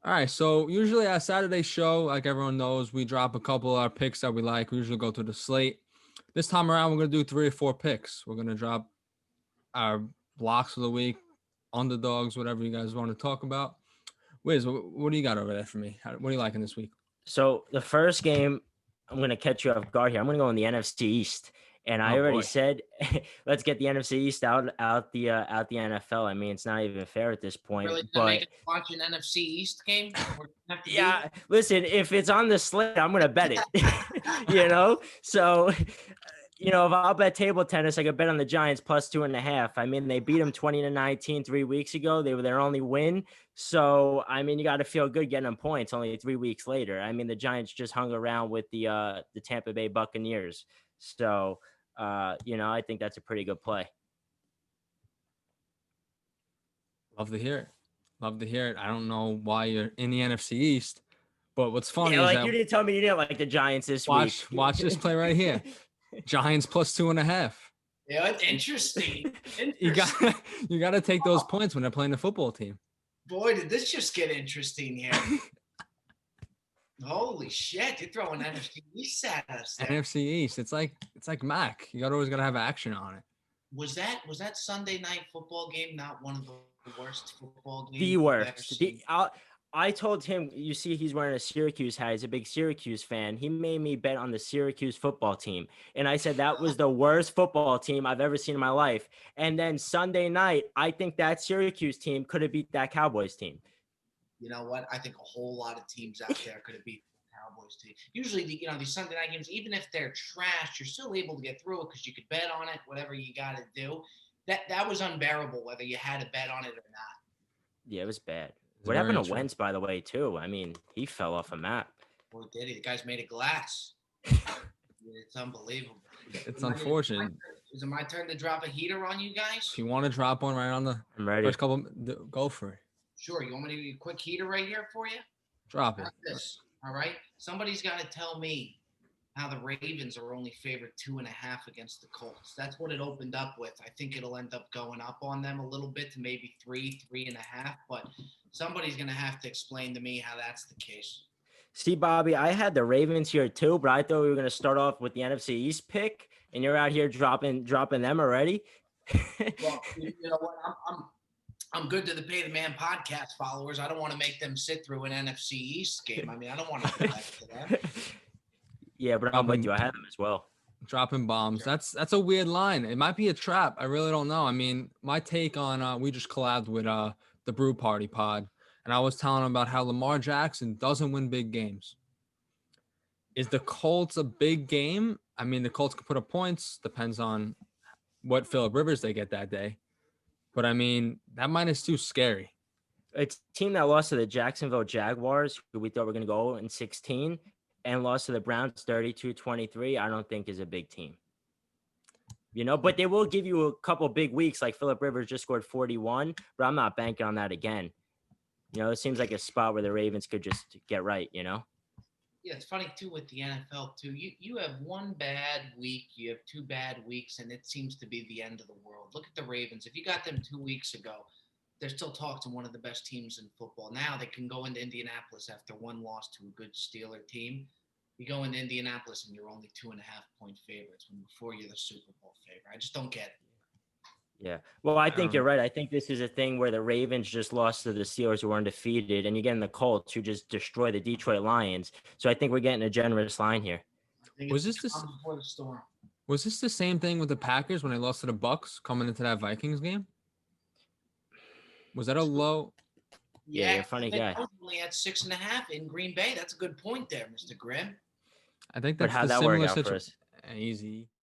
All right, so usually our Saturday show, like everyone knows, we drop a couple of our picks that we like. We usually go through the slate. This time around, we're going to do 3 or 4 picks. We're going to drop our blocks of the week, underdogs, whatever you guys want to talk about. Wiz, what do you got over there for me? What are you liking this week? So the first game, I'm going to catch you off guard here. I'm going to go in the NFC East. And I Oh, already boy. said, let's get the NFC East out the NFL. I mean, it's not even fair at this point. Really gonna make But us watch an NFC East game? We're gonna have to do yeah, listen, if it's on the slate, I'm going to bet it. So if I'll bet table tennis, I could bet on the Giants plus 2.5. I mean, they beat them 20-19 3 weeks ago. They were their only win. So, I mean, you got to feel good getting them points only 3 weeks later. I mean, the Giants just hung around with the Tampa Bay Buccaneers. So, I think that's a pretty good play. Love to hear it. Love to hear it. I don't know why you're in the NFC East, but what's funny is that you didn't tell me you didn't like the Giants this week. Watch this play right here. Giants plus 2.5. Yeah, it's interesting. You got to take those points when they're playing the football team. Boy, did this just get interesting here. Holy shit, you're throwing NFC East at us there. NFC East. It's like Mac. You always got to have action on it. Was that Sunday night football game not one of the worst football games? The worst. I told him, you see, he's wearing a Syracuse hat. He's a big Syracuse fan. He made me bet on the Syracuse football team. And I said that was the worst football team I've ever seen in my life. And then Sunday night, I think that Syracuse team could have beat that Cowboys team. You know what? I think a whole lot of teams out there could have beat the Cowboys team. Usually, these Sunday night games, even if they're trash, you're still able to get through it because you could bet on it, whatever you got to do. That was unbearable, whether you had to bet on it or not. Yeah, it was bad. What happened to Wentz, by the way, too? I mean, he fell off a map. Well, did he? The guy's made of glass. It's unbelievable. It's unfortunate. Is it my turn to drop a heater on you guys? If you want to drop one right on the first couple, go for it. Sure. You want me to do a quick heater right here for you? Drop it. Like this. All right. Somebody's got to tell me how the Ravens are only favored 2.5 against the Colts. That's what it opened up with. I think it'll end up going up on them a little bit to maybe 3.5. But somebody's going to have to explain to me how that's the case. See, Bobby, I had the Ravens here too, but I thought we were going to start off with the NFC East pick, and you're out here dropping them already. Well, you know what? I'm good to the PayTheMan podcast followers. I don't want to make them sit through an NFC East game. I mean, I don't want to do that to them. Yeah, but I'm with you. I had them as well. Dropping bombs. Sure. That's a weird line. It might be a trap. I really don't know. I mean, my take on we just collabed with the Brew Party pod, and I was telling them about how Lamar Jackson doesn't win big games. Is the Colts a big game? I mean, the Colts can put up points. Depends on what Phillip Rivers they get that day. But, I mean, that -2 is scary. It's a team that lost to the Jacksonville Jaguars, who we thought were going to go in 16, and lost to the Browns 32-23, I don't think is a big team. But they will give you a couple big weeks, like Phillip Rivers just scored 41, but I'm not banking on that again. It seems like a spot where the Ravens could just get right, Yeah, it's funny, too, with the NFL, too. You have one bad week, you have 2 bad weeks, and it seems to be the end of the world. Look at the Ravens. If you got them 2 weeks ago, they're still talking to one of the best teams in football. Now they can go into Indianapolis after one loss to a good Steeler team. You go into Indianapolis and you're only 2.5-point favorites when before you're the Super Bowl favorite. I just don't get it. Yeah. Well, I think you're right. I think this is a thing where the Ravens just lost to the Steelers who were undefeated, and you're getting the Colts who just destroy the Detroit Lions. So I think we're getting a generous line here. Was this the same thing with the Packers when they lost to the Bucks coming into that Vikings game? Was that a low? Yeah, you're a funny guy. Only at 6.5 in Green Bay. That's a good point there, Mr. Grimm. I think that's how'd that work out for us? Easy.